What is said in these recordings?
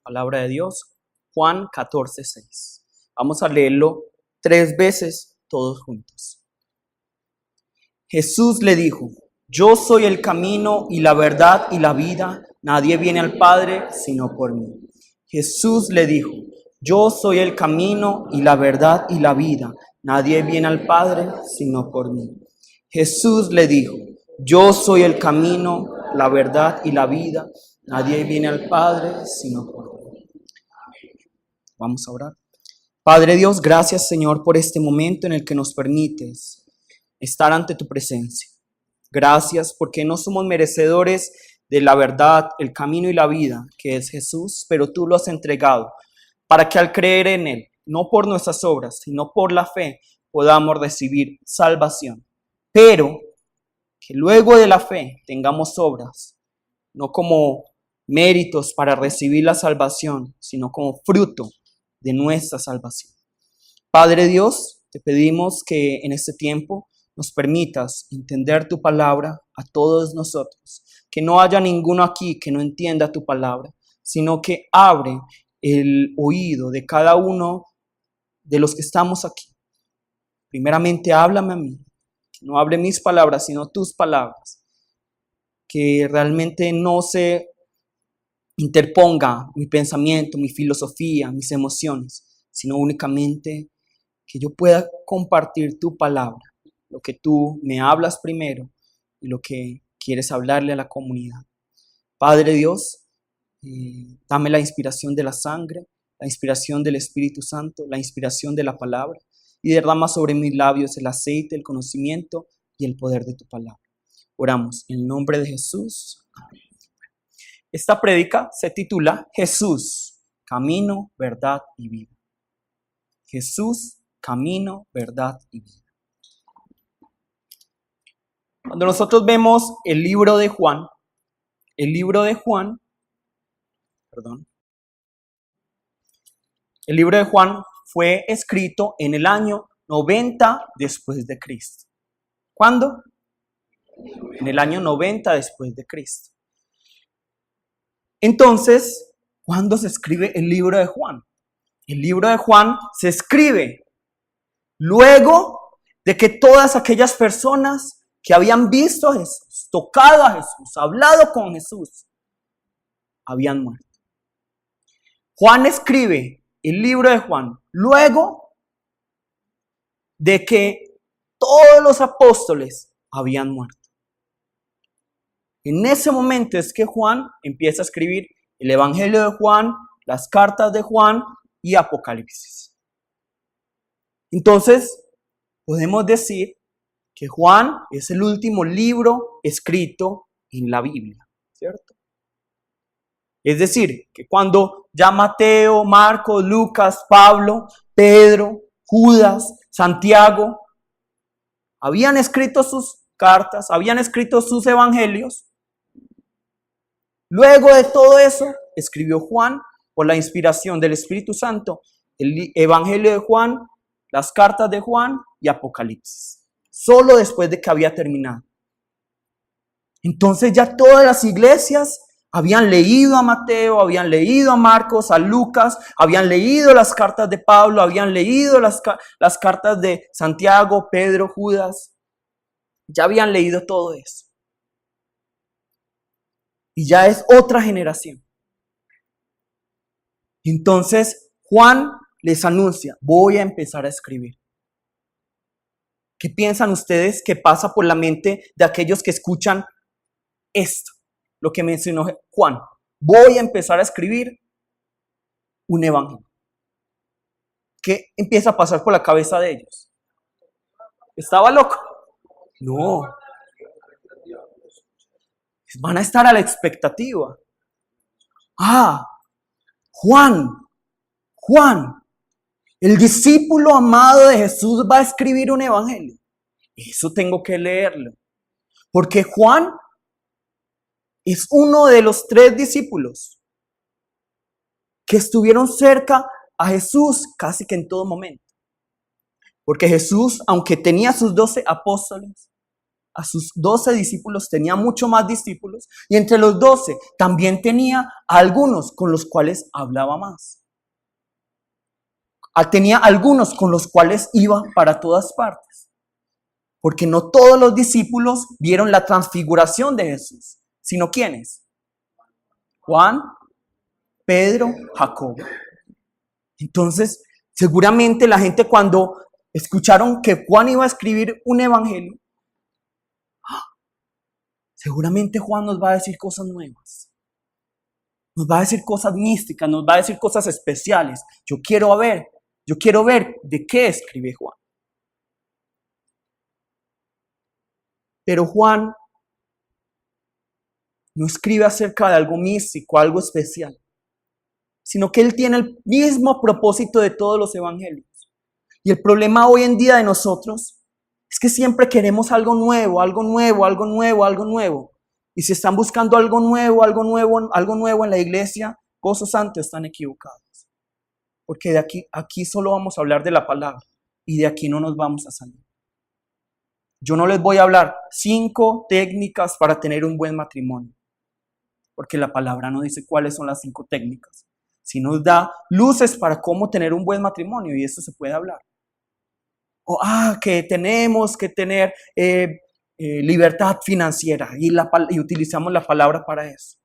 Palabra de Dios, Juan 14:6. Vamos a leerlo 3 veces todos juntos. Jesús le dijo: yo soy el camino y la verdad y la vida. Nadie viene al Padre sino por mí. Jesús le dijo: yo soy el camino y la verdad y la vida. Nadie viene al Padre sino por mí. Jesús le dijo: yo soy el camino, la verdad y la vida. Nadie viene al Padre sino por mí. Vamos a orar. Padre Dios, gracias Señor por este momento en el que nos permites estar ante tu presencia. Gracias porque no somos merecedores de la verdad, el camino y la vida que es Jesús, pero tú lo has entregado para que al creer en Él, no por nuestras obras, sino por la fe, podamos recibir salvación. Pero que luego de la fe tengamos obras, no como méritos para recibir la salvación, sino como fruto de nuestra salvación. Padre Dios, te pedimos que en este tiempo nos permitas entender tu palabra a todos nosotros, que no haya ninguno aquí que no entienda tu palabra, sino que abre el oído de cada uno de los que estamos aquí. Primeramente, háblame a mí, que no hable mis palabras, sino tus palabras, que realmente no se interponga mi pensamiento, mi filosofía, mis emociones, sino únicamente que yo pueda compartir tu palabra, lo que tú me hablas primero y lo que quieres hablarle a la comunidad. Padre Dios, dame la inspiración de la sangre, la inspiración del Espíritu Santo, la inspiración de la palabra y derrama sobre mis labios el aceite, el conocimiento y el poder de tu palabra. Oramos en el nombre de Jesús. Amén. Esta prédica se titula Jesús, camino, verdad y vida. Jesús, camino, verdad y vida. Cuando nosotros vemos el libro de Juan fue escrito en el año 90 después de Cristo. ¿Cuándo? En el año 90 después de Cristo. Entonces, ¿cuándo se escribe el libro de Juan? El libro de Juan se escribe luego de que todas aquellas personas que habían visto a Jesús, tocado a Jesús, hablado con Jesús, habían muerto. Juan escribe el libro de Juan luego de que todos los apóstoles habían muerto. En ese momento es que Juan empieza a escribir el Evangelio de Juan, las cartas de Juan y Apocalipsis. Entonces, podemos decir que Juan es el último libro escrito en la Biblia, ¿cierto? Es decir, que cuando ya Mateo, Marcos, Lucas, Pablo, Pedro, Judas, Santiago habían escrito sus cartas, habían escrito sus evangelios, luego de todo eso escribió Juan por la inspiración del Espíritu Santo el Evangelio de Juan, las cartas de Juan y Apocalipsis. Solo después de que había terminado. Entonces ya todas las iglesias habían leído a Mateo, habían leído a Marcos, a Lucas, habían leído las cartas de Pablo, habían leído las cartas de Santiago, Pedro, Judas. Ya habían leído todo eso. Y ya es otra generación. Entonces Juan les anuncia: voy a empezar a escribir. ¿Qué piensan ustedes que pasa por la mente de aquellos que escuchan esto? Lo que mencionó Juan. Voy a empezar a escribir un evangelio. ¿Qué empieza a pasar por la cabeza de ellos? ¿Estaba loco? No. Van a estar a la expectativa. Juan, el discípulo amado de Jesús va a escribir un evangelio. Eso tengo que leerlo. Porque Juan es uno de los 3 discípulos que estuvieron cerca a Jesús casi que en todo momento. Porque Jesús, aunque tenía sus 12 apóstoles, a sus 12 discípulos, tenía mucho más discípulos, y entre los 12 también tenía a algunos con los cuales hablaba más. Tenía algunos con los cuales iba para todas partes, porque no todos los discípulos vieron la transfiguración de Jesús, sino ¿quiénes? Juan, Pedro, Jacobo. Entonces, seguramente la gente cuando escucharon que Juan iba a escribir un evangelio, seguramente Juan nos va a decir cosas nuevas. Nos va a decir cosas místicas, nos va a decir cosas especiales. Yo quiero ver de qué escribe Juan. Pero Juan no escribe acerca de algo místico, algo especial, sino que él tiene el mismo propósito de todos los evangelios. Y el problema hoy en día de nosotros es que siempre queremos algo nuevo, algo nuevo, algo nuevo, algo nuevo. Y si están buscando algo nuevo en la iglesia, Gozo Santo, están equivocados. Porque de aquí solo vamos a hablar de la palabra y de aquí no nos vamos a salir. Yo no les voy a hablar 5 técnicas para tener un buen matrimonio, porque la palabra no dice cuáles son las 5 técnicas. Si nos da luces para cómo tener un buen matrimonio, y esto se puede hablar. O que tenemos que tener libertad financiera y utilizamos la palabra para eso.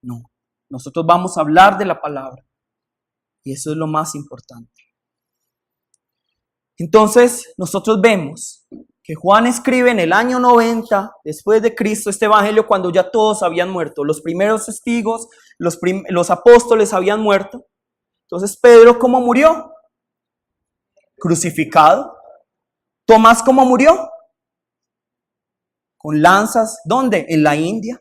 No, nosotros vamos a hablar de la palabra y eso es lo más importante. Entonces, nosotros vemos que Juan escribe en el año 90 después de Cristo este evangelio cuando ya todos habían muerto. Los primeros testigos, los apóstoles habían muerto. Entonces, Pedro, ¿cómo murió? Crucificado. Tomás, ¿cómo murió? Con lanzas. ¿Dónde? En la India.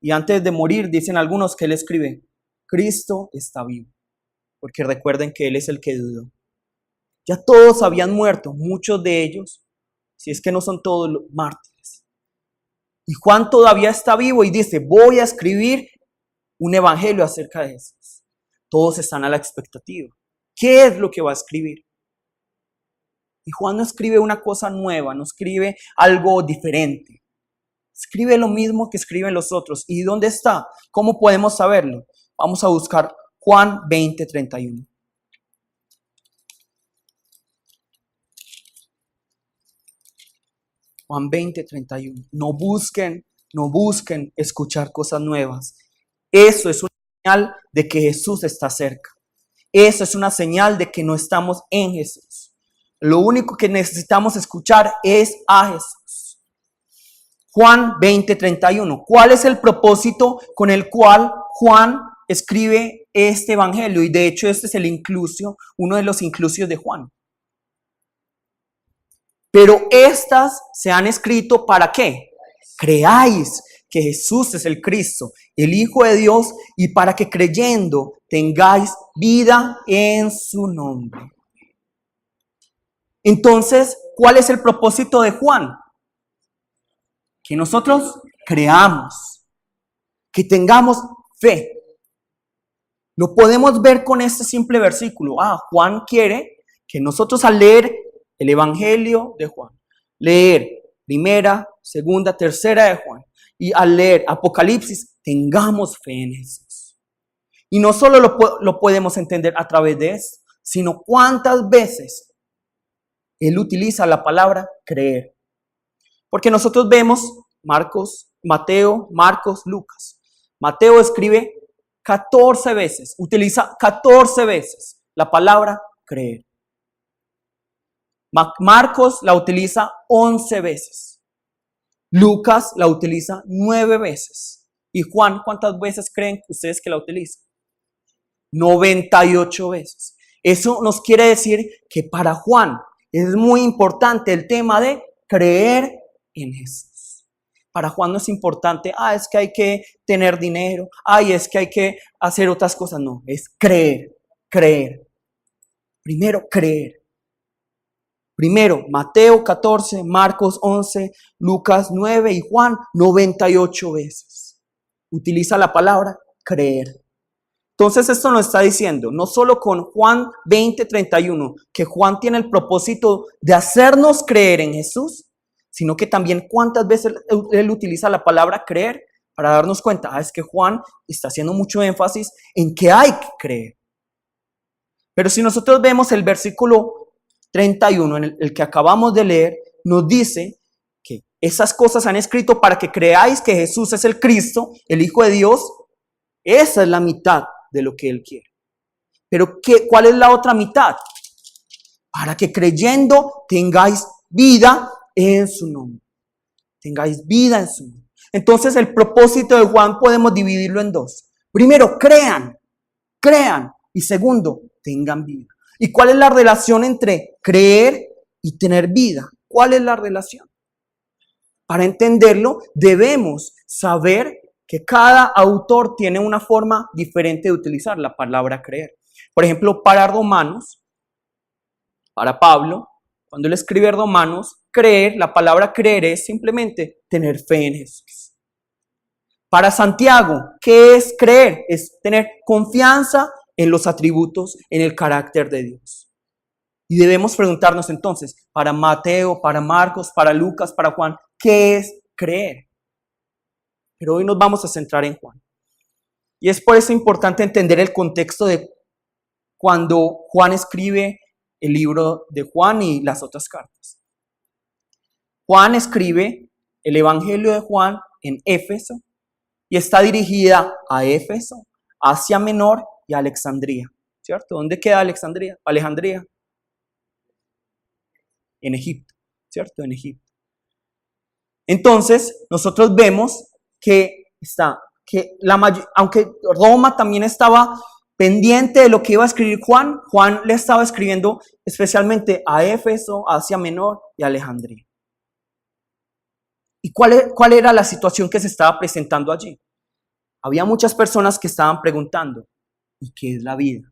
Y antes de morir, dicen algunos que él escribe, Cristo está vivo. Porque recuerden que él es el que dudó. Ya todos habían muerto, muchos de ellos, si es que no son todos los mártires. Y Juan todavía está vivo y dice, voy a escribir un evangelio acerca de Jesús. Todos están a la expectativa. ¿Qué es lo que va a escribir? Y Juan no escribe una cosa nueva, no escribe algo diferente. Escribe lo mismo que escriben los otros. ¿Y dónde está? ¿Cómo podemos saberlo? Vamos a buscar Juan 20:31. Juan 20:31. No busquen escuchar cosas nuevas. Eso es una señal de que Jesús está cerca. Eso es una señal de que no estamos en Jesús. Lo único que necesitamos escuchar es a Jesús. Juan 20:31. ¿Cuál es el propósito con el cual Juan escribe este evangelio? Y de hecho este es el inclusio, uno de los inclusios de Juan. Pero estas se han escrito ¿para qué? Creáis que Jesús es el Cristo, el Hijo de Dios, y para que creyendo tengáis vida en su nombre. Entonces, ¿cuál es el propósito de Juan? Que nosotros creamos, que tengamos fe. Lo podemos ver con este simple versículo. Juan quiere que nosotros al leer el Evangelio de Juan, leer primera, segunda, tercera de Juan, y al leer Apocalipsis, tengamos fe en Jesús. Y no solo lo podemos entender a través de esto, sino cuántas veces Él utiliza la palabra creer. Porque nosotros vemos Mateo, Marcos, Lucas. Mateo escribe 14 veces, utiliza 14 veces la palabra creer. Marcos la utiliza 11 veces. Lucas la utiliza 9 veces. ¿Y Juan cuántas veces creen ustedes que la utiliza? 98 veces. Eso nos quiere decir que para Juan es muy importante el tema de creer en Jesús. Para Juan no es importante, es que hay que tener dinero, es que hay que hacer otras cosas. No, es creer. Primero, creer. Primero, Mateo 14, Marcos 11, Lucas 9 y Juan 98 veces. Utiliza la palabra creer. Entonces esto nos está diciendo, no solo con Juan 20:31, que Juan tiene el propósito de hacernos creer en Jesús, sino que también cuántas veces él utiliza la palabra creer para darnos cuenta, es que Juan está haciendo mucho énfasis en que hay que creer. Pero si nosotros vemos el versículo 31, en el que acabamos de leer, nos dice que esas cosas han escrito para que creáis que Jesús es el Cristo, el Hijo de Dios. Esa es la mitad de lo que Él quiere. Pero ¿cuál es la otra mitad? Para que creyendo tengáis vida en su nombre. Tengáis vida en su nombre. Entonces el propósito de Juan podemos dividirlo en dos. Primero, crean. Y segundo, tengan vida. ¿Y cuál es la relación entre creer y tener vida? ¿Cuál es la relación? Para entenderlo, debemos saber que cada autor tiene una forma diferente de utilizar la palabra creer. Por ejemplo, para Romanos, para Pablo, cuando él escribe Romanos, creer, la palabra creer es simplemente tener fe en Jesús. Para Santiago, ¿qué es creer? Es tener confianza en los atributos, en el carácter de Dios. Y debemos preguntarnos entonces, para Mateo, para Marcos, para Lucas, para Juan, ¿qué es creer? Pero hoy nos vamos a centrar en Juan. Y es por eso importante entender el contexto de cuando Juan escribe el libro de Juan y las otras cartas. Juan escribe el Evangelio de Juan en Éfeso y está dirigida a Éfeso, Asia Menor y Alejandría. ¿Cierto? ¿Dónde queda Alejandría? En Egipto, ¿cierto? En Egipto. Entonces, nosotros vemos aunque Roma también estaba pendiente de lo que iba a escribir Juan, Juan le estaba escribiendo especialmente a Éfeso, Asia Menor y Alejandría. ¿Y cuál era la situación que se estaba presentando allí? Había muchas personas que estaban preguntando, ¿y qué es la vida?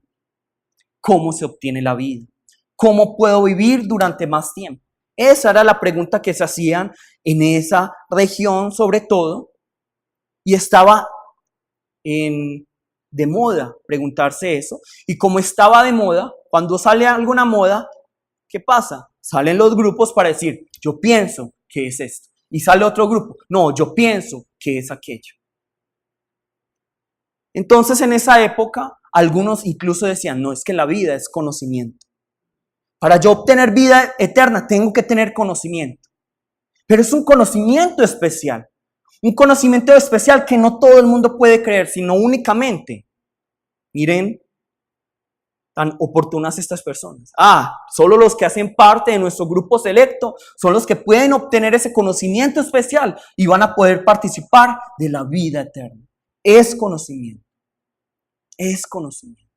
¿Cómo se obtiene la vida? ¿Cómo puedo vivir durante más tiempo? Esa era la pregunta que se hacían en esa región sobre todo. Y estaba de moda preguntarse eso. Y como estaba de moda, cuando sale alguna moda, ¿qué pasa? Salen los grupos para decir, yo pienso que es esto. Y sale otro grupo, no, yo pienso que es aquello. Entonces en esa época, algunos incluso decían, no, es que la vida es conocimiento. Para yo obtener vida eterna, tengo que tener conocimiento. Pero es un conocimiento especial. Un conocimiento especial que no todo el mundo puede creer, sino únicamente, miren, tan oportunas estas personas. Solo los que hacen parte de nuestro grupo selecto son los que pueden obtener ese conocimiento especial y van a poder participar de la vida eterna. Es conocimiento. Es conocimiento.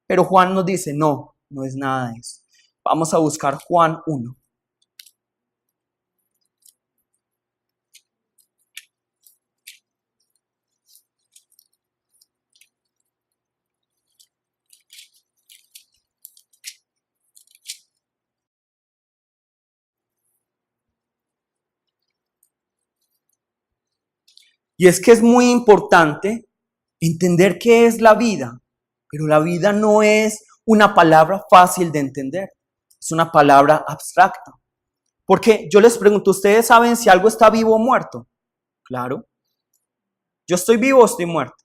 Pero Juan nos dice, no es nada de eso. Vamos a buscar Juan 1. Y es que es muy importante entender qué es la vida, pero la vida no es una palabra fácil de entender, es una palabra abstracta. Porque yo les pregunto, ¿ustedes saben si algo está vivo o muerto? Claro. ¿Yo estoy vivo o estoy muerto?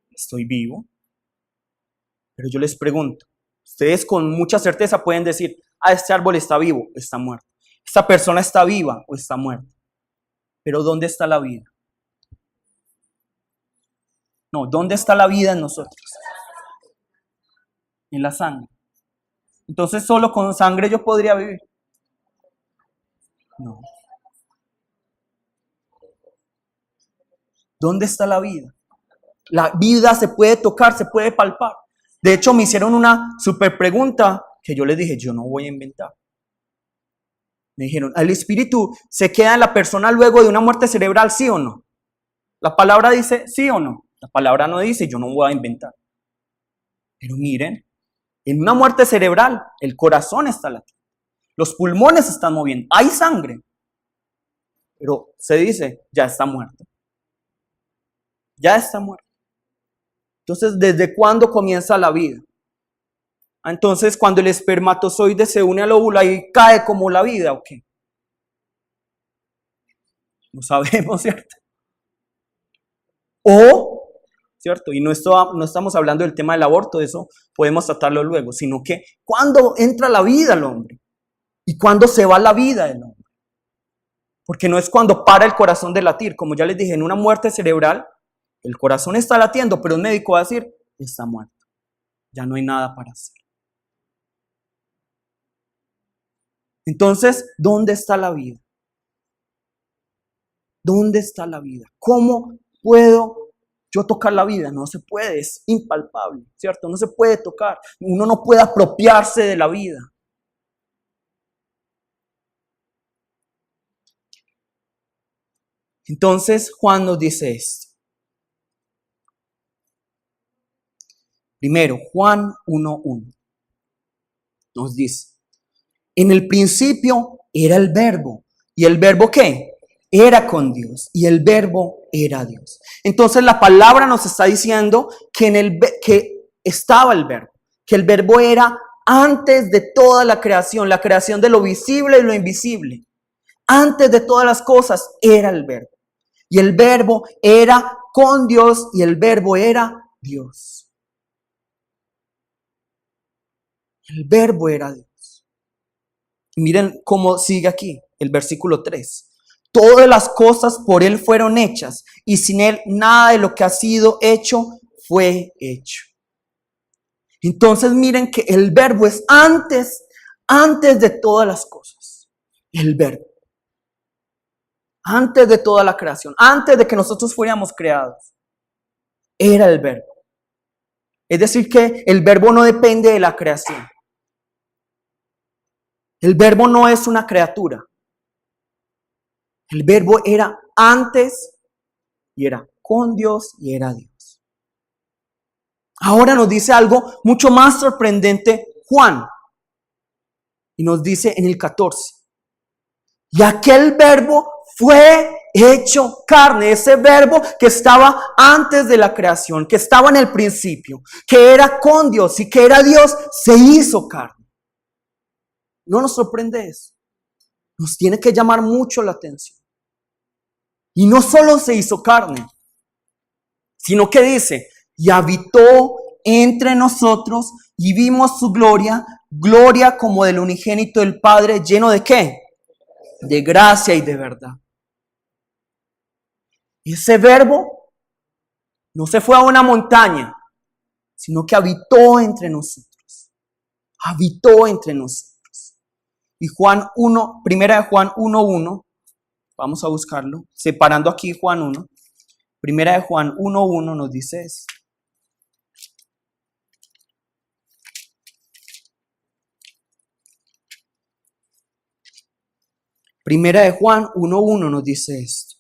Estoy vivo. Pero yo les pregunto, ustedes con mucha certeza pueden decir, este árbol está vivo o está muerto. Esta persona está viva o está muerta. Pero ¿dónde está la vida? No, ¿dónde está la vida en nosotros? En la sangre. Entonces, ¿solo con sangre yo podría vivir? No. ¿Dónde está la vida? La vida se puede tocar, se puede palpar. De hecho, me hicieron una super pregunta que yo les dije, yo no voy a inventar. Me dijeron, ¿el espíritu se queda en la persona luego de una muerte cerebral, sí o no? La palabra dice sí o no. La palabra no dice, yo no voy a inventar. Pero miren, en una muerte cerebral, el corazón está latiendo. Los pulmones se están moviendo. Hay sangre. Pero se dice, ya está muerto. Ya está muerto. Entonces, ¿desde cuándo comienza la vida? Entonces, cuando el espermatozoide se une al óvulo, ahí cae como la vida, ¿o qué? No sabemos, ¿cierto? O, ¿cierto? Y no estamos hablando del tema del aborto, eso podemos tratarlo luego, sino que ¿cuándo entra la vida al hombre? ¿Y cuándo se va la vida del hombre? Porque no es cuando para el corazón de latir, como ya les dije, en una muerte cerebral, el corazón está latiendo, pero un médico va a decir, está muerto, ya no hay nada para hacer. Entonces, ¿dónde está la vida? ¿Dónde está la vida? ¿Cómo puedo yo tocar la vida? No se puede, es impalpable, ¿cierto? No se puede tocar, uno no puede apropiarse de la vida. Entonces, Juan nos dice esto. Primero, Juan 1:1 nos dice, en el principio era el verbo. ¿Y el verbo qué? Era con Dios. Y el verbo era Dios. Entonces la palabra nos está diciendo que estaba el verbo. Que el verbo era antes de toda la creación de lo visible y lo invisible. Antes de todas las cosas era el verbo. Y el verbo era con Dios y el verbo era Dios. El verbo era Dios. Miren cómo sigue aquí el versículo 3. Todas las cosas por Él fueron hechas y sin Él nada de lo que ha sido hecho fue hecho. Entonces miren que el verbo es antes de todas las cosas. El verbo. Antes de toda la creación, antes de que nosotros fuéramos creados, era el verbo. Es decir que el verbo no depende de la creación. El verbo no es una criatura. El verbo era antes y era con Dios y era Dios. Ahora nos dice algo mucho más sorprendente Juan. Y nos dice en el 14. Y aquel verbo fue hecho carne. Ese verbo que estaba antes de la creación, que estaba en el principio, que era con Dios y que era Dios, se hizo carne. ¿No nos sorprende eso? Nos tiene que llamar mucho la atención. Y no solo se hizo carne, sino que dice, y habitó entre nosotros y vimos su gloria, gloria como del unigénito del Padre, lleno de ¿qué? De gracia y de verdad. Ese verbo no se fue a una montaña, sino que habitó entre nosotros. Habitó entre nosotros. Y Juan 1, primera de Juan 1:1, vamos a buscarlo, separando aquí Juan 1. Primera de Juan 1:1 nos dice eso. Primera de Juan 1:1 nos dice esto.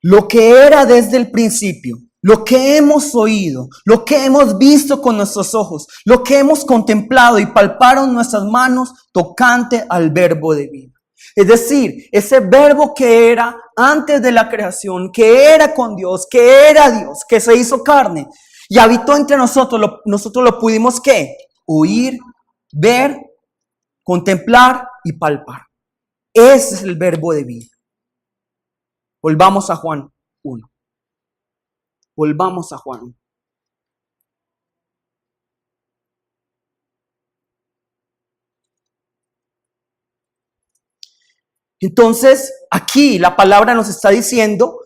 Lo que era desde el principio, lo que hemos oído, lo que hemos visto con nuestros ojos, lo que hemos contemplado y palparon nuestras manos tocante al verbo de vida. Es decir, ese verbo que era antes de la creación, que era con Dios, que era Dios, que se hizo carne y habitó entre nosotros, nosotros lo pudimos ¿qué? Oír, ver, contemplar y palpar. Ese es el verbo de vida. Volvamos a Juan 1. Volvamos a Juan. Entonces, aquí la palabra nos está diciendo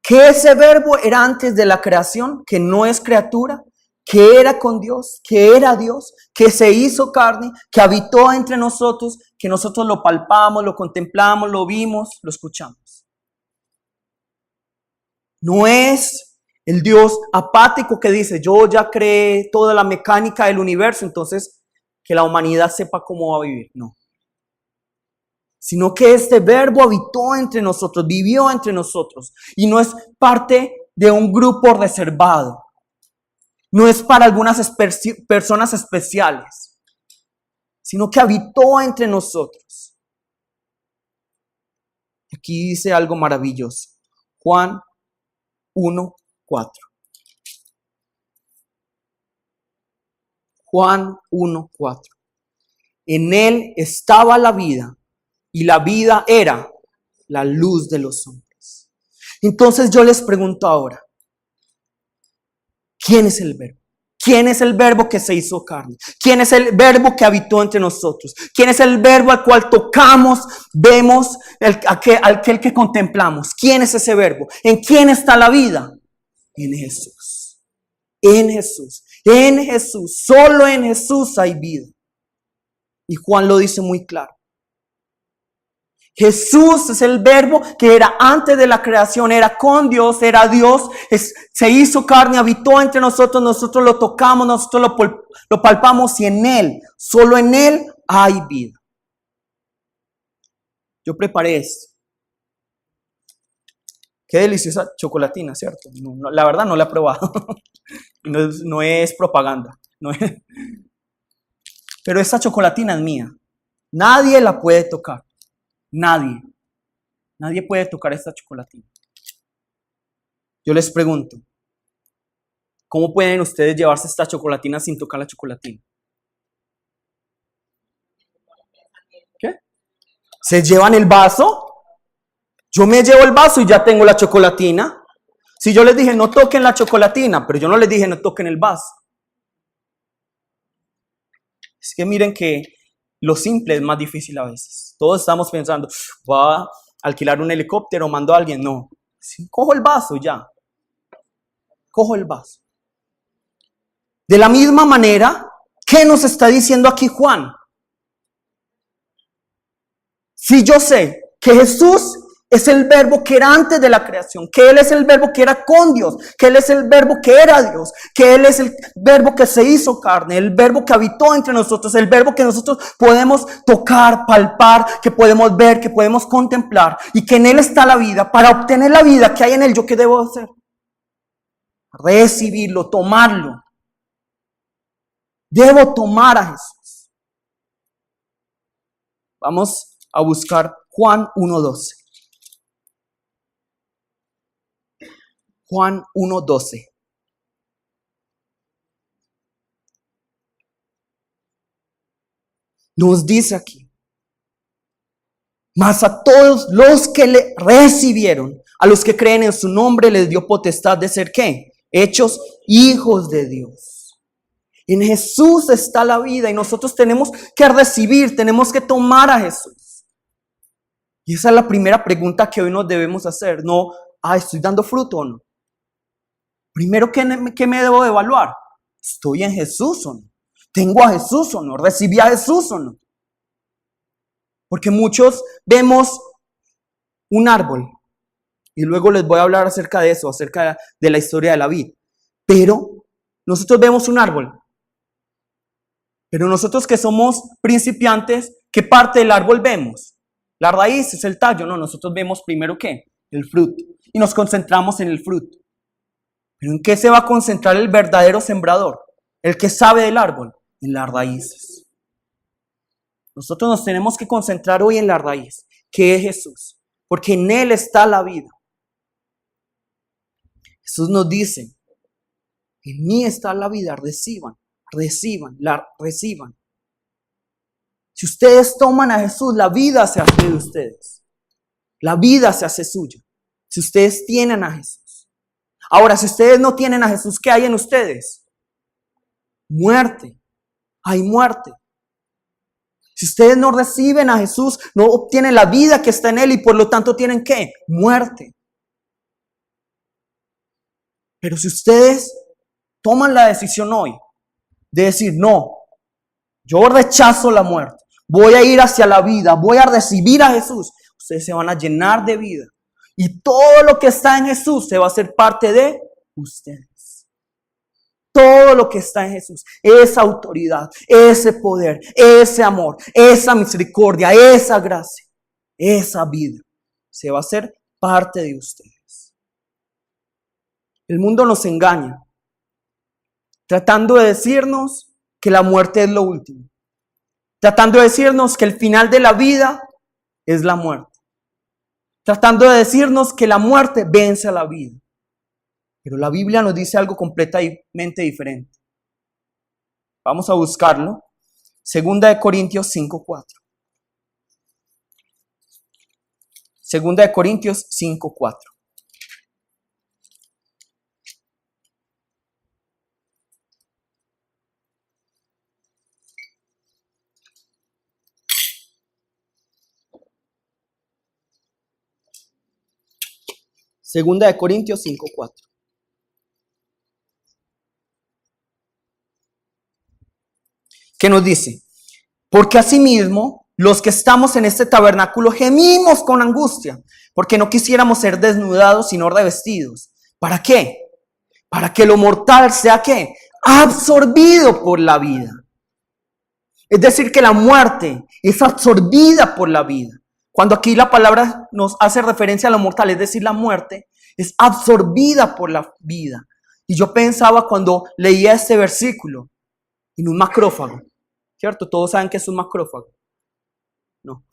que ese verbo era antes de la creación, que no es criatura, que era con Dios, que era Dios, que se hizo carne, que habitó entre nosotros, que nosotros lo palpamos, lo contemplamos, lo vimos, lo escuchamos. No es el Dios apático que dice, yo ya creé toda la mecánica del universo, entonces que la humanidad sepa cómo va a vivir. No. Sino que este verbo habitó entre nosotros, vivió entre nosotros. Y no es parte de un grupo reservado. No es para algunas personas especiales. Sino que habitó entre nosotros. Aquí dice algo maravilloso. Juan 1:4. Juan 1:4. En él estaba la vida, y la vida era la luz de los hombres. Entonces yo les pregunto ahora, ¿quién es el Verbo? ¿Quién es el Verbo que se hizo carne? ¿Quién es el Verbo que habitó entre nosotros? ¿Quién es el Verbo al cual tocamos, vemos, aquel que contemplamos? ¿Quién es ese Verbo? ¿En quién está la vida? En Jesús. En Jesús. En Jesús. Solo en Jesús hay vida. Y Juan lo dice muy claro. Jesús es el Verbo que era antes de la creación, era con Dios, era Dios, se hizo carne, habitó entre nosotros, nosotros lo tocamos, nosotros lo palpamos y en Él, solo en Él hay vida. Yo preparé esto. Qué deliciosa chocolatina, ¿cierto? No, la verdad no la he probado. No es propaganda. Pero esta chocolatina es mía. Nadie la puede tocar. Nadie puede tocar esta chocolatina. Yo les pregunto, ¿cómo pueden ustedes llevarse esta chocolatina sin tocar la chocolatina? ¿Qué? ¿Se llevan el vaso? Yo me llevo el vaso y ya tengo la chocolatina. Si yo les dije no toquen la chocolatina, pero yo no les dije no toquen el vaso. Es que miren que lo simple es más difícil a veces. Todos estamos pensando, voy a alquilar un helicóptero, mando a alguien. No, sí, cojo el vaso ya. Cojo el vaso. De la misma manera, ¿qué nos está diciendo aquí Juan? Si yo sé que Jesús es el Verbo que era antes de la creación, que Él es el Verbo que era con Dios, que Él es el Verbo que era Dios, que Él es el Verbo que se hizo carne, el Verbo que habitó entre nosotros, el Verbo que nosotros podemos tocar, palpar, que podemos ver, que podemos contemplar, y que en Él está la vida. Para obtener la vida que hay en Él, ¿yo qué debo hacer? Recibirlo, tomarlo. Debo tomar a Jesús. Vamos a buscar Juan 1:12. Juan 1:12. Nos dice aquí, mas a todos los que le recibieron, a los que creen en su nombre, les dio potestad de ser ¿qué? Hechos hijos de Dios. En Jesús está la vida y nosotros tenemos que recibir, tenemos que tomar a Jesús. Y esa es la primera pregunta que hoy nos debemos hacer. No, ¿estoy dando fruto o no? Primero, ¿qué me debo de evaluar? ¿Estoy en Jesús o no? ¿Tengo a Jesús o no? ¿Recibí a Jesús o no? Porque muchos vemos un árbol, y luego les voy a hablar acerca de eso, acerca de la historia de la vid. Pero nosotros vemos un árbol. Pero nosotros que somos principiantes, ¿qué parte del árbol vemos? La raíz, es el tallo. No, nosotros vemos primero ¿qué? El fruto. Y nos concentramos en el fruto. ¿Pero en qué se va a concentrar el verdadero sembrador? El que sabe del árbol, en las raíces. Nosotros nos tenemos que concentrar hoy en la raíz, que es Jesús, porque en Él está la vida. Jesús nos dice, en mí está la vida, reciban. Si ustedes toman a Jesús, la vida se hace de ustedes. La vida se hace suya. Si ustedes tienen a Jesús. Ahora, si ustedes no tienen a Jesús, ¿qué hay en ustedes? Muerte. Hay muerte. Si ustedes no reciben a Jesús, no obtienen la vida que está en Él y por lo tanto tienen ¿qué? Muerte. Pero si ustedes toman la decisión hoy de decir, no, yo rechazo la muerte, voy a ir hacia la vida, voy a recibir a Jesús, ustedes se van a llenar de vida. Y todo lo que está en Jesús se va a hacer parte de ustedes. Todo lo que está en Jesús, esa autoridad, ese poder, ese amor, esa misericordia, esa gracia, esa vida, se va a hacer parte de ustedes. El mundo nos engaña, tratando de decirnos que la muerte es lo último, tratando de decirnos que el final de la vida es la muerte. tratando de decirnos que la muerte vence a la vida. Pero la Biblia nos dice algo completamente diferente. Vamos a buscarlo. Segunda de Corintios 5:4. Segunda de Corintios 5:4. Segunda de Corintios 5:4. ¿Qué nos dice? Porque asimismo, los que estamos en este tabernáculo gemimos con angustia, porque no quisiéramos ser desnudados, sino revestidos. ¿Para qué? Para que lo mortal sea ¿qué? Absorbido por la vida. Es decir, que la muerte es absorbida por la vida. Cuando aquí la palabra nos hace referencia a lo mortal, es decir, la muerte, es absorbida por la vida. Y yo pensaba cuando leía este versículo en un macrófago, ¿cierto? Todos saben que es un macrófago. No.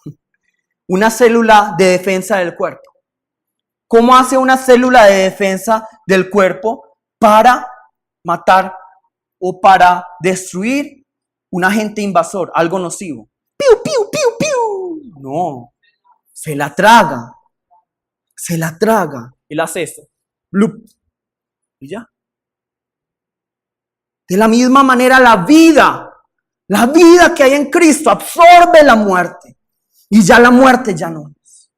Una célula de defensa del cuerpo. ¿Cómo hace una célula de defensa del cuerpo para matar o para destruir un agente invasor, algo nocivo? ¡Piu, piu, piu, piu! No, se la traga. Se la traga. Él hace esto. ¡Blup! Y ya. De la misma manera la vida que hay en Cristo absorbe la muerte. Y ya la muerte ya no es.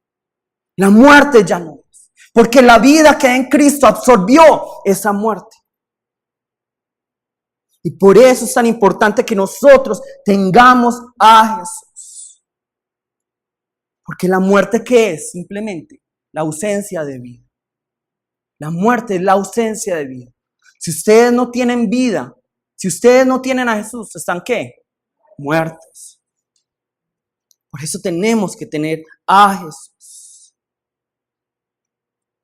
La muerte ya no es. Porque la vida que hay en Cristo absorbió esa muerte. Y por eso es tan importante que nosotros tengamos a Jesús. Porque la muerte, ¿qué es? Simplemente la ausencia de vida. La muerte es la ausencia de vida. Si ustedes no tienen vida, si ustedes no tienen a Jesús, ¿están qué? Muertos. Por eso tenemos que tener a Jesús.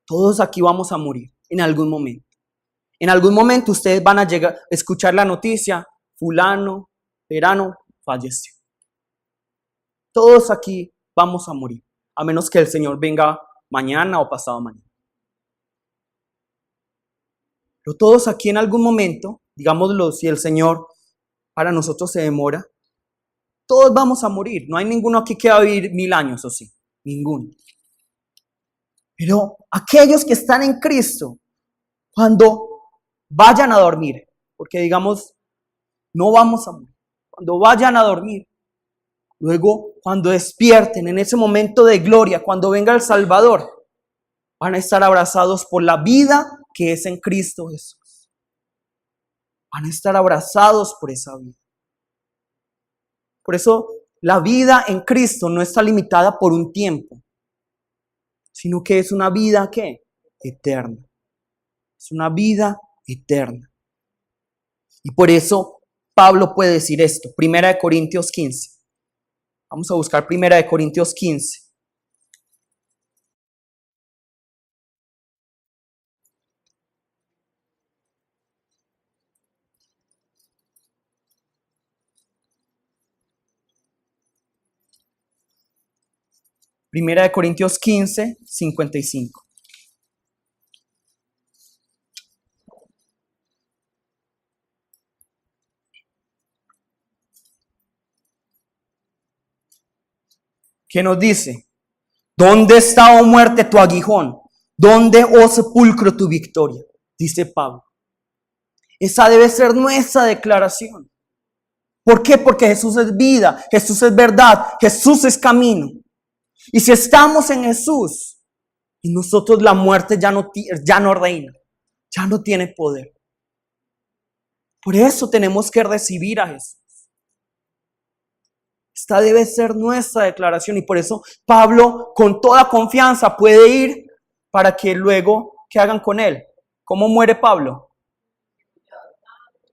Todos aquí vamos a morir en algún momento. En algún momento ustedes van a llegar a escuchar la noticia, fulano, perano, falleció. Todos aquí vamos a morir, a menos que el Señor venga mañana o pasado mañana. Pero todos aquí en algún momento, digámoslo, si el Señor para nosotros se demora, todos vamos a morir. No hay ninguno aquí que va a vivir 1000 años, ¿o sí? Ninguno. Pero aquellos que están en Cristo, cuando vayan a dormir, porque digamos, no vamos a morir. Cuando vayan a dormir, luego cuando despierten en ese momento de gloria, cuando venga el Salvador, van a estar abrazados por la vida que es en Cristo Jesús. Van a estar abrazados por esa vida. Por eso la vida en Cristo no está limitada por un tiempo, sino que es una vida ¿qué? Eterna. Es una vida eterna. Y por eso Pablo puede decir esto, 1 Corintios 15. Vamos a buscar 1 Corintios 15. Primera de Corintios 15, 55. ¿Qué nos dice? ¿Dónde está, oh muerte, tu aguijón? ¿Dónde, oh sepulcro, tu victoria? Dice Pablo. Esa debe ser nuestra declaración. ¿Por qué? Porque Jesús es vida, Jesús es verdad, Jesús es camino. Y si estamos en Jesús, y nosotros la muerte ya no reina, ya no tiene poder. Por eso tenemos que recibir a Jesús. Esta debe ser nuestra declaración y por eso Pablo con toda confianza puede ir para que luego, ¿qué hagan con él? ¿Cómo muere Pablo?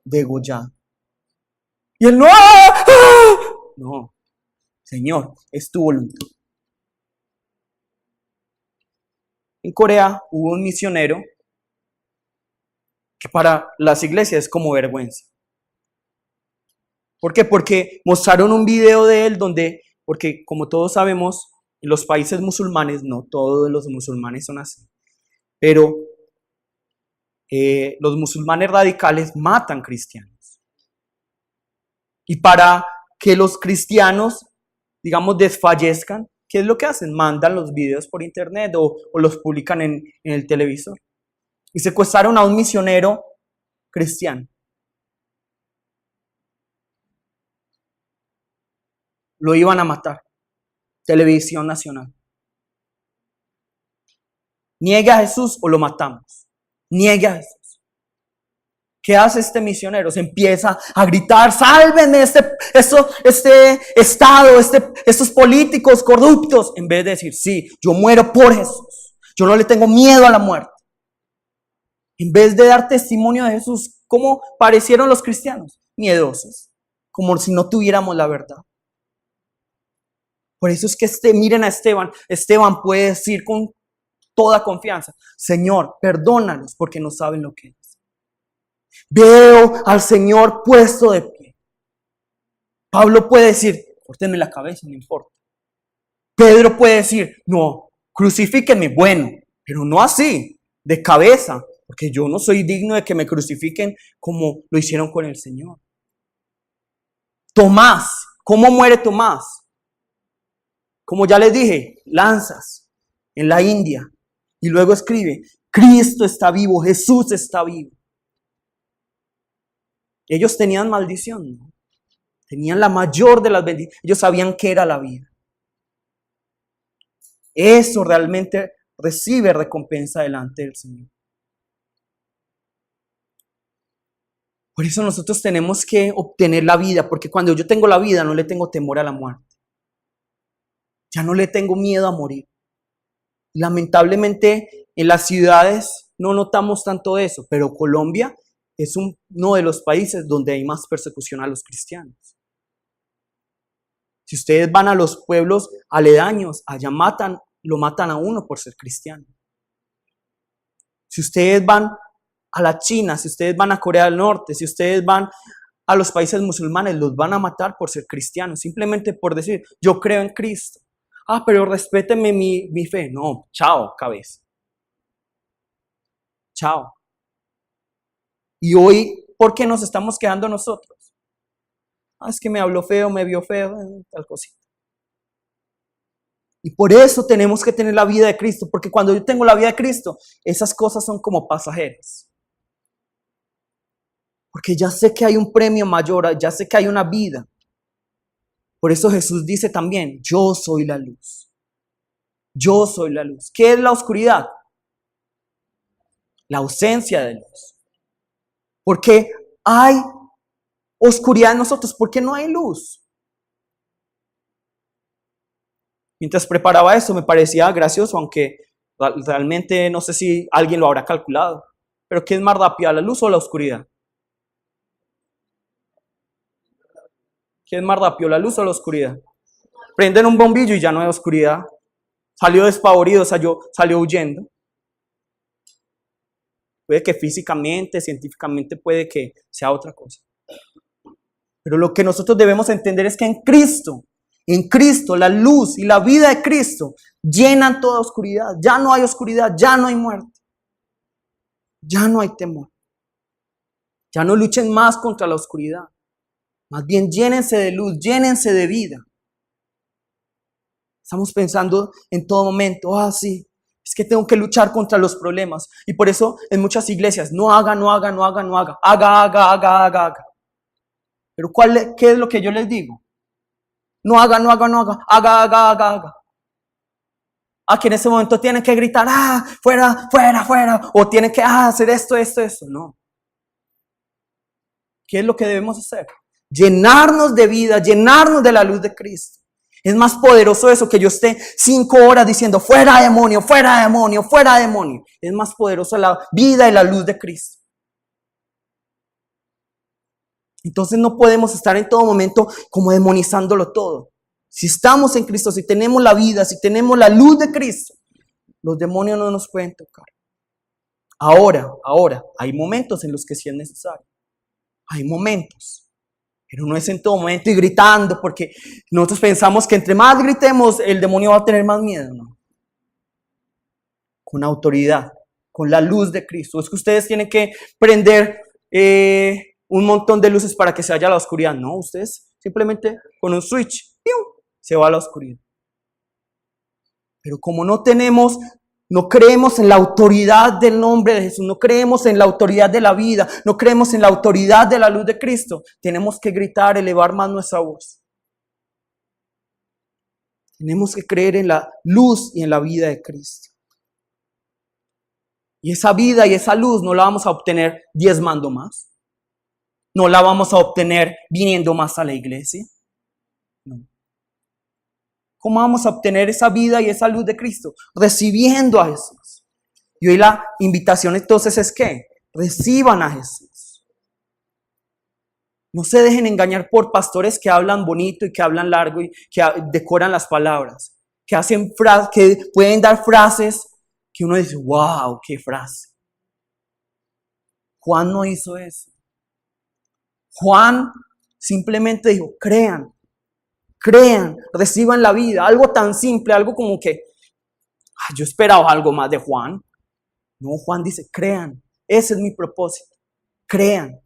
Degollado. Y él no, no, Señor, es tu voluntad. En Corea hubo un misionero que para las iglesias es como vergüenza. ¿Por qué? Porque mostraron un video de él donde, porque como todos sabemos, En los países musulmanes, no todos los musulmanes son así, pero los musulmanes radicales matan cristianos. Y para que los cristianos, digamos, desfallezcan, ¿qué es lo que hacen? Mandan los videos por internet o los publican en el televisor. Y secuestraron a un misionero cristiano. Lo iban a matar. Televisión nacional. Niegue a Jesús o lo matamos. Niegue a Jesús. ¿Qué hace este misionero? Se empieza a gritar: sálvenme este estado, estos políticos corruptos. En vez de decir: sí, yo muero por Jesús. Yo no le tengo miedo a la muerte. En vez de dar testimonio de Jesús, ¿cómo parecieron los cristianos? Miedosos, como si no tuviéramos la verdad. Por eso es que miren a Esteban. Esteban puede decir con toda confianza: Señor, perdónalos porque no saben lo que es. Veo al Señor puesto de pie. Pablo puede decir: córtenme la cabeza, no importa. Pedro puede decir: no, crucifíquenme, bueno, pero no así, de cabeza, porque yo no soy digno de que me crucifiquen como lo hicieron con el Señor. Tomás, ¿cómo muere Tomás? Como ya les dije, lanzas en la India. Y luego escribe: Cristo está vivo, Jesús está vivo. Ellos tenían maldición, ¿no? Tenían la mayor de las bendiciones. Ellos sabían qué era la vida. Eso realmente recibe recompensa delante del Señor. Por eso nosotros tenemos que obtener la vida, porque cuando yo tengo la vida no le tengo temor a la muerte. Ya no le tengo miedo a morir. Lamentablemente en las ciudades no notamos tanto eso, pero Colombia es uno de los países donde hay más persecución a los cristianos. Si ustedes van a los pueblos aledaños, allá lo matan a uno por ser cristiano. Si ustedes van a la China, si ustedes van a Corea del Norte, si ustedes van a los países musulmanes, los van a matar por ser cristianos, simplemente por decir: yo creo en Cristo. Ah, pero respétenme mi fe. No, chao, cabeza. Chao. Y hoy, ¿por qué nos estamos quedando nosotros? Ah, es que me habló feo, me vio feo, tal cosita. Y por eso tenemos que tener la vida de Cristo, porque cuando yo tengo la vida de Cristo, esas cosas son como pasajeras. Porque ya sé que hay un premio mayor, ya sé que hay una vida. Por eso Jesús dice también: yo soy la luz. Yo soy la luz. ¿Qué es la oscuridad? La ausencia de luz. Porque hay oscuridad en nosotros, porque no hay luz. Mientras preparaba eso me parecía gracioso, aunque realmente no sé si alguien lo habrá calculado. Pero ¿qué es más rápido, la luz o la oscuridad? ¿Qué es más rápido, la luz o la oscuridad? Prenden un bombillo y ya no hay oscuridad. Salió despavorido, salió huyendo. Puede que físicamente, científicamente puede que sea otra cosa. Pero lo que nosotros debemos entender es que en Cristo, la luz y la vida de Cristo llenan toda oscuridad. Ya no hay oscuridad, ya no hay muerte. Ya no hay temor. Ya no luchen más contra la oscuridad. Más bien llénense de luz, llénense de vida. Estamos pensando en todo momento: sí, es que tengo que luchar contra los problemas. Y por eso en muchas iglesias: no haga. Haga. Pero ¿qué es lo que yo les digo? No haga. Haga. Que en ese momento tienen que gritar: fuera. O tienen que hacer esto. No. ¿Qué es lo que debemos hacer? Llenarnos de vida, llenarnos de la luz de Cristo. Es más poderoso eso que yo esté 5 horas diciendo: fuera demonio. Es más poderosa la vida y la luz de Cristo. Entonces no podemos estar en todo momento como demonizándolo todo. Si estamos en Cristo, si tenemos la vida, si tenemos la luz de Cristo, los demonios no nos pueden tocar. Ahora, hay momentos en los que sí es necesario. Hay momentos. Pero no es en todo momento y gritando, porque nosotros pensamos que entre más gritemos, el demonio va a tener más miedo, ¿no? Con autoridad, con la luz de Cristo. Es que ustedes tienen que prender un montón de luces para que se vaya a la oscuridad. No, ustedes simplemente con un switch, ¡pium!, se va a la oscuridad. Pero como no creemos en la autoridad del nombre de Jesús, no creemos en la autoridad de la vida, no creemos en la autoridad de la luz de Cristo, tenemos que gritar, elevar más nuestra voz. Tenemos que creer en la luz y en la vida de Cristo. Y esa vida y esa luz no la vamos a obtener diezmando más. No la vamos a obtener viniendo más a la iglesia. No. ¿Cómo vamos a obtener esa vida y esa luz de Cristo? Recibiendo a Jesús. Y hoy la invitación entonces es que reciban a Jesús. No se dejen engañar por pastores que hablan bonito y que hablan largo y que decoran las palabras. Que hacen que pueden dar frases que uno dice, wow, qué frase. Juan no hizo eso. Juan simplemente dijo, crean, reciban la vida. Algo tan simple, algo como que, yo esperaba algo más de Juan. No, Juan dice, crean, ese es mi propósito, crean.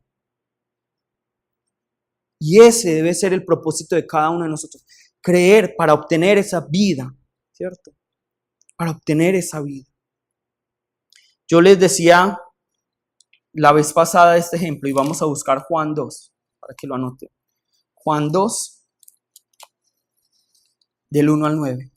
Y ese debe ser el propósito de cada uno de nosotros, creer para obtener esa vida, ¿cierto? Para obtener esa vida. Yo les decía la vez pasada este ejemplo y vamos a buscar Juan 2, para que lo anoten. Juan 2, del 1 al 9.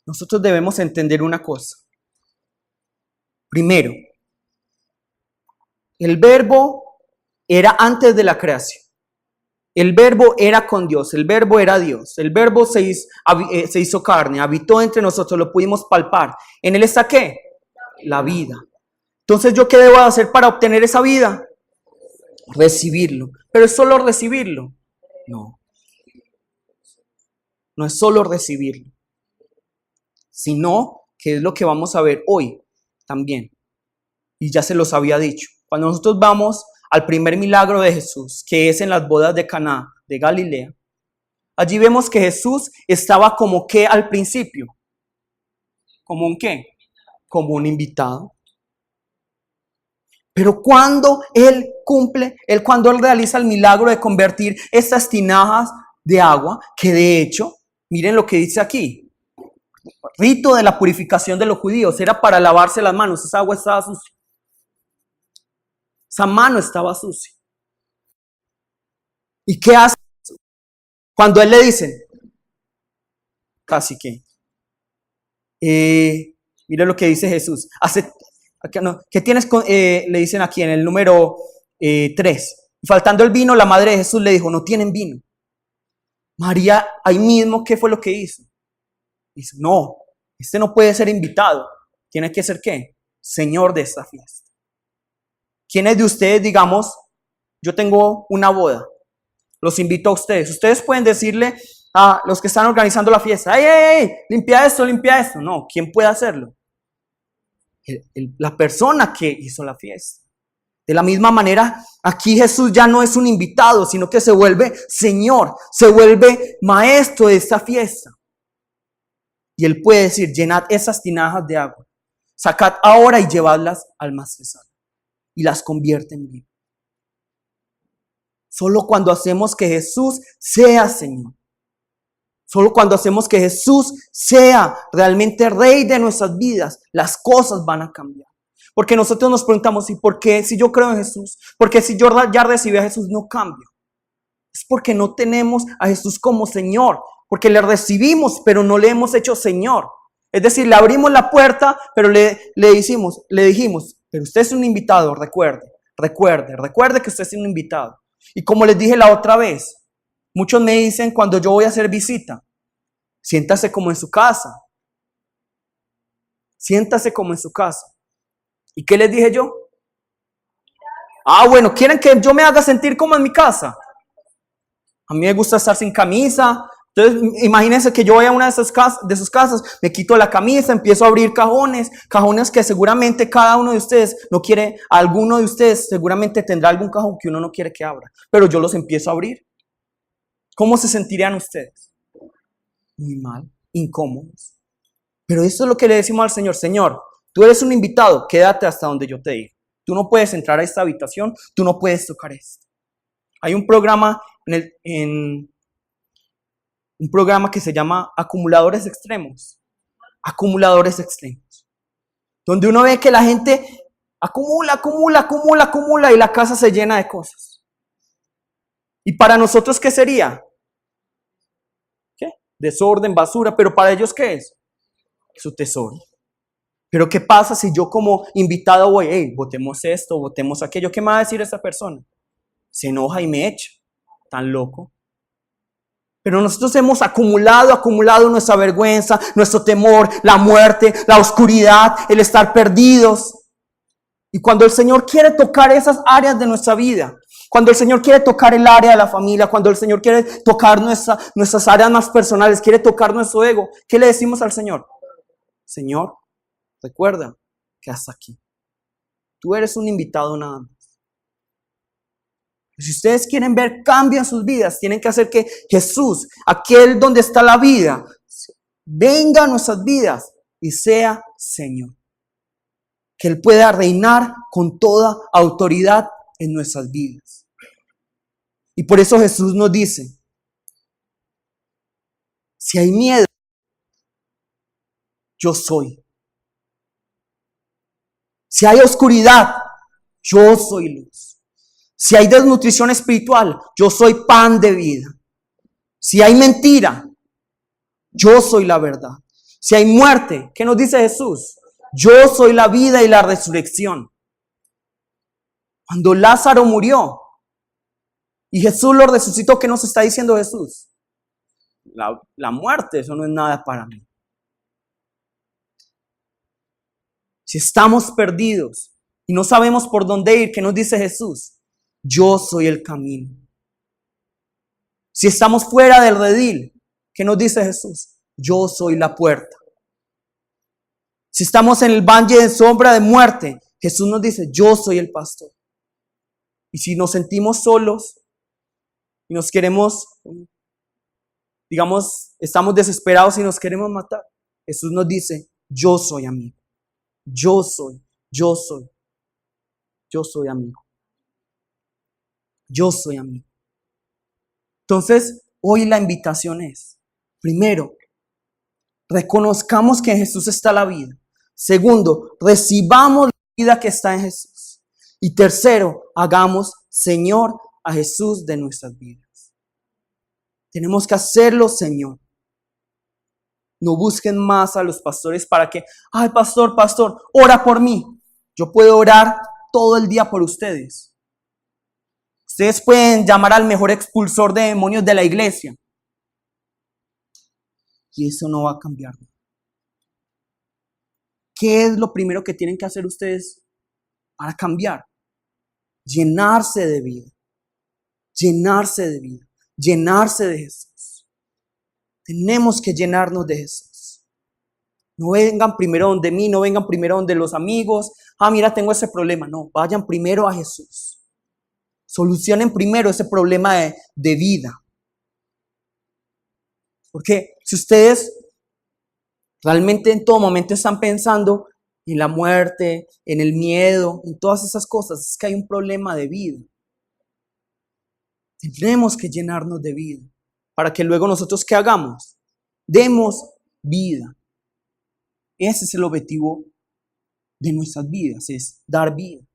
Nosotros debemos entender una cosa. Primero, el verbo era antes de la creación. El verbo era con Dios, el verbo era Dios. El verbo se hizo carne, habitó entre nosotros, lo pudimos palpar. ¿En él está qué? La vida. Entonces, ¿yo qué debo hacer para obtener esa vida? Recibirlo. ¿Pero es solo recibirlo? No. No es solo recibirlo, sino que es lo que vamos a ver hoy también. Y ya se los había dicho. Cuando nosotros vamos al primer milagro de Jesús, que es en las bodas de Caná de Galilea, allí vemos que Jesús estaba como que al principio. ¿Como un qué? Como un invitado. Pero cuando cuando él realiza el milagro de convertir estas tinajas de agua, que de hecho, miren lo que dice aquí, rito de la purificación de los judíos, era para lavarse las manos, esa agua estaba sucia. Esa mano estaba sucia. ¿Y qué hace? Cuando él le dice, casi que, mire lo que dice Jesús, ¿qué tienes le dicen aquí en el número 3? Faltando el vino, la madre de Jesús le dijo, no tienen vino. María, ahí mismo, ¿qué fue lo que hizo? Dice, no, este no puede ser invitado, tiene que ser ¿qué? Señor de esta fiesta. ¿Quiénes de ustedes, digamos, yo tengo una boda, los invito a ustedes? Ustedes pueden decirle a los que están organizando la fiesta, ¡ay, limpia esto! No, ¿quién puede hacerlo? La persona que hizo la fiesta. De la misma manera, aquí Jesús ya no es un invitado, sino que se vuelve Señor, se vuelve maestro de esta fiesta. Y Él puede decir, llenad esas tinajas de agua, sacad ahora y llevadlas al maestresala. Y las convierte en vino. Solo cuando hacemos que Jesús sea Señor. Solo cuando hacemos que Jesús sea realmente Rey de nuestras vidas, las cosas van a cambiar. Porque nosotros nos preguntamos, ¿y por qué si yo creo en Jesús? Porque si yo ya recibí a Jesús no cambio. Es porque no tenemos a Jesús como Señor. Porque le recibimos, pero no le hemos hecho Señor. Es decir, le abrimos la puerta, pero le dijimos, pero usted es un invitado, recuerde que usted es un invitado. Y como les dije la otra vez, muchos me dicen cuando yo voy a hacer visita, siéntase como en su casa. Siéntase como en su casa. ¿Y qué les dije yo? Bueno, ¿quieren que yo me haga sentir como en mi casa? A mí me gusta estar sin camisa. Entonces, imagínense que yo voy a una de sus casas, me quito la camisa, empiezo a abrir cajones que seguramente cada uno de ustedes no quiere, alguno de ustedes seguramente tendrá algún cajón que uno no quiere que abra, pero yo los empiezo a abrir. ¿Cómo se sentirían ustedes? Muy mal, incómodos. Pero eso es lo que le decimos al Señor. Señor, tú eres un invitado, quédate hasta donde yo te diga. Tú no puedes entrar a esta habitación, tú no puedes tocar esto. Hay un programa un programa que se llama Acumuladores Extremos. Acumuladores Extremos. Donde uno ve que la gente acumula y la casa se llena de cosas. ¿Y para nosotros qué sería? ¿Qué? Desorden, basura, pero para ellos ¿qué es? Su tesoro. Pero ¿qué pasa si yo como invitado voy, hey, botemos esto, botemos aquello? ¿Qué me va a decir esa persona? Se enoja y me echa. Tan loco. Pero nosotros hemos acumulado nuestra vergüenza, nuestro temor, la muerte, la oscuridad, el estar perdidos. Y cuando el Señor quiere tocar esas áreas de nuestra vida, cuando el Señor quiere tocar el área de la familia, cuando el Señor quiere tocar nuestras áreas más personales, quiere tocar nuestro ego, ¿qué le decimos al Señor? Señor, recuerda que hasta aquí. Tú eres un invitado nada más. Si ustedes quieren ver cambio en sus vidas, tienen que hacer que Jesús, aquel donde está la vida, venga a nuestras vidas y sea Señor. Que Él pueda reinar con toda autoridad en nuestras vidas. Y por eso Jesús nos dice, si hay miedo, yo soy. Si hay oscuridad, yo soy luz. Si hay desnutrición espiritual, yo soy pan de vida. Si hay mentira, yo soy la verdad. Si hay muerte, ¿qué nos dice Jesús? Yo soy la vida y la resurrección. Cuando Lázaro murió y Jesús lo resucitó, ¿qué nos está diciendo Jesús? La muerte, eso no es nada para mí. Si estamos perdidos y no sabemos por dónde ir, ¿qué nos dice Jesús? Yo soy el camino. Si estamos fuera del redil, ¿qué nos dice Jesús? Yo soy la puerta. Si estamos en el valle de sombra de muerte, Jesús nos dice, yo soy el pastor. Y si nos sentimos solos y nos queremos, digamos, estamos desesperados y nos queremos matar, Jesús nos dice, yo soy amigo. Yo soy amigo. Yo soy amigo. Entonces, hoy la invitación es, primero, reconozcamos que en Jesús está la vida. Segundo, recibamos la vida que está en Jesús. Y tercero, hagamos Señor a Jesús de nuestras vidas. Tenemos que hacerlo, Señor. No busquen más a los pastores para que, ay, pastor, ora por mí. Yo puedo orar todo el día por ustedes. Ustedes pueden llamar al mejor expulsor de demonios de la iglesia. Y eso no va a cambiar. ¿Qué es lo primero que tienen que hacer ustedes para cambiar? Llenarse de vida. Llenarse de vida. Llenarse de Jesús. Tenemos que llenarnos de Jesús. No vengan primero donde mí, no vengan primero donde los amigos. Ah, mira, tengo ese problema. No, vayan primero a Jesús. Solucionen primero ese problema de vida. Porque si ustedes realmente en todo momento están pensando en la muerte, en el miedo, en todas esas cosas, es que hay un problema de vida. Tenemos que llenarnos de vida para que luego nosotros ¿qué hagamos? Demos vida. Ese es el objetivo de nuestras vidas, es dar vida.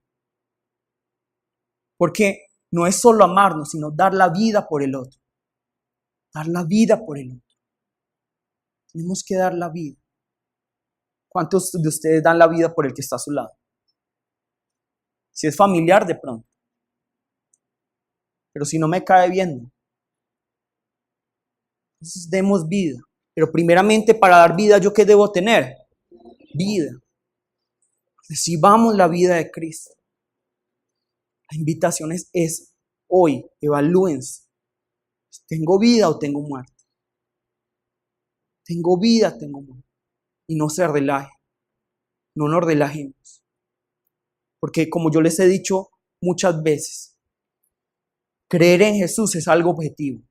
Porque no es solo amarnos, sino dar la vida por el otro. Dar la vida por el otro. Tenemos que dar la vida. ¿Cuántos de ustedes dan la vida por el que está a su lado? Si es familiar, de pronto. Pero si no me cae bien, no. Entonces demos vida. Pero primeramente para dar vida, ¿yo qué debo tener? Vida. Recibamos la vida de Cristo. La invitación es esa. Hoy, evalúense. ¿Tengo vida o tengo muerte? Tengo vida, tengo muerte. Y no se relajen. No nos relajemos. Porque como yo les he dicho muchas veces, creer en Jesús es algo objetivo.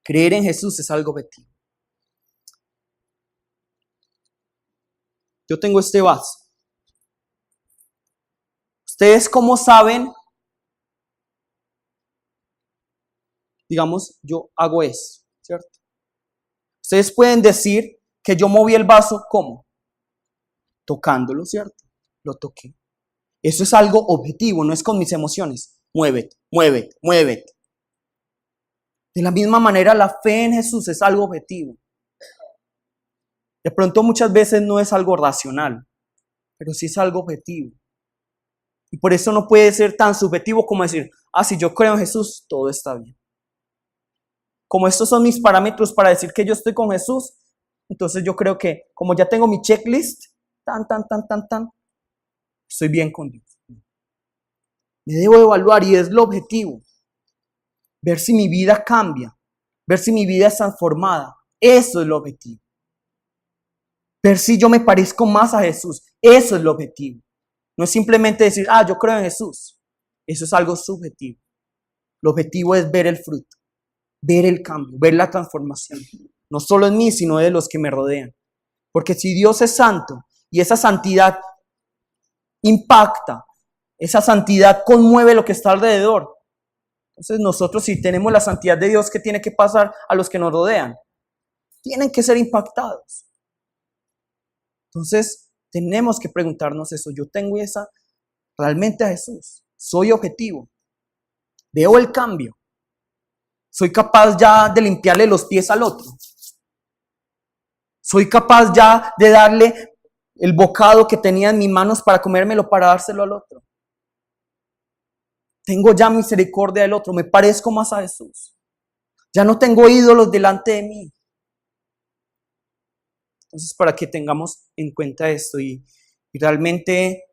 Creer en Jesús es algo objetivo. Yo tengo este vaso. ¿Ustedes cómo saben? Digamos, yo hago eso, ¿cierto? Ustedes pueden decir que yo moví el vaso, ¿cómo? Tocándolo, ¿cierto? Lo toqué. Eso es algo objetivo, no es con mis emociones. Muévete, muévete, muévete. De la misma manera, la fe en Jesús es algo objetivo. De pronto muchas veces no es algo racional, pero sí es algo objetivo. Y por eso no puede ser tan subjetivo como decir, si yo creo en Jesús, todo está bien. Como estos son mis parámetros para decir que yo estoy con Jesús, entonces yo creo que como ya tengo mi checklist, estoy bien con Dios. Me debo evaluar y es lo objetivo. Ver si mi vida cambia, ver si mi vida es transformada. Eso es lo objetivo. Ver si yo me parezco más a Jesús. Eso es lo objetivo. No es simplemente decir, yo creo en Jesús. Eso es algo subjetivo. Lo objetivo es ver el fruto, ver el cambio, ver la transformación. No solo en mí, sino de los que me rodean. Porque si Dios es santo y esa santidad impacta, esa santidad conmueve lo que está alrededor. Entonces nosotros, si tenemos la santidad de Dios, ¿qué tiene que pasar a los que nos rodean? Tienen que ser impactados. Entonces tenemos que preguntarnos eso. Yo tengo realmente a Jesús. Soy objetivo. Veo el cambio. Soy capaz ya de limpiarle los pies al otro. Soy capaz ya de darle el bocado que tenía en mis manos para comérmelo, para dárselo al otro. Tengo ya misericordia del otro. Me parezco más a Jesús. Ya no tengo ídolos delante de mí. Entonces, para que tengamos en cuenta esto y realmente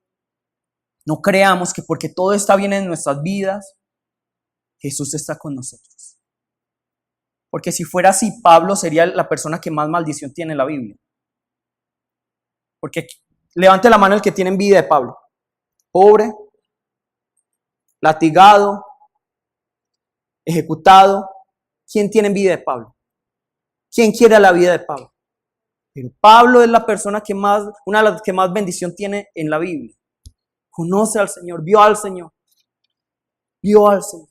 no creamos que porque todo está bien en nuestras vidas, Jesús está con nosotros. Porque si fuera así, Pablo sería la persona que más maldición tiene en la Biblia. Porque levante la mano el que tiene envidia de Pablo. Pobre, latigado, ejecutado. ¿Quién tiene envidia de Pablo? ¿Quién quiere la vida de Pablo? Pero Pablo es la persona una de las que más bendición tiene en la Biblia. Conoce al Señor, vio al Señor. Vio al Señor.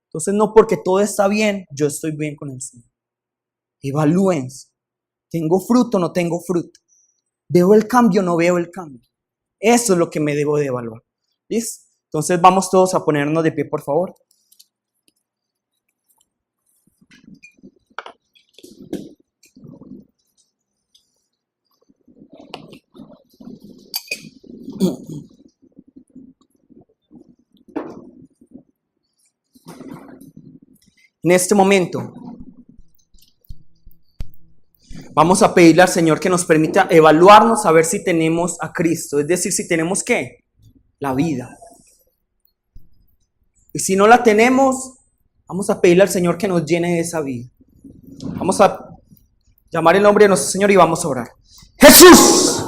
Entonces no porque todo está bien, yo estoy bien con el Señor. Evalúense. ¿Tengo fruto o no tengo fruto? ¿Veo el cambio o no veo el cambio? Eso es lo que me debo de evaluar. ¿Listo? Entonces vamos todos a ponernos de pie, por favor. En este momento vamos a pedirle al Señor que nos permita evaluarnos a ver si tenemos a Cristo. Es decir, si tenemos ¿qué? La vida. Y si no la tenemos, vamos a pedirle al Señor que nos llene de esa vida. Vamos a llamar el nombre de nuestro Señor y vamos a orar. Jesús,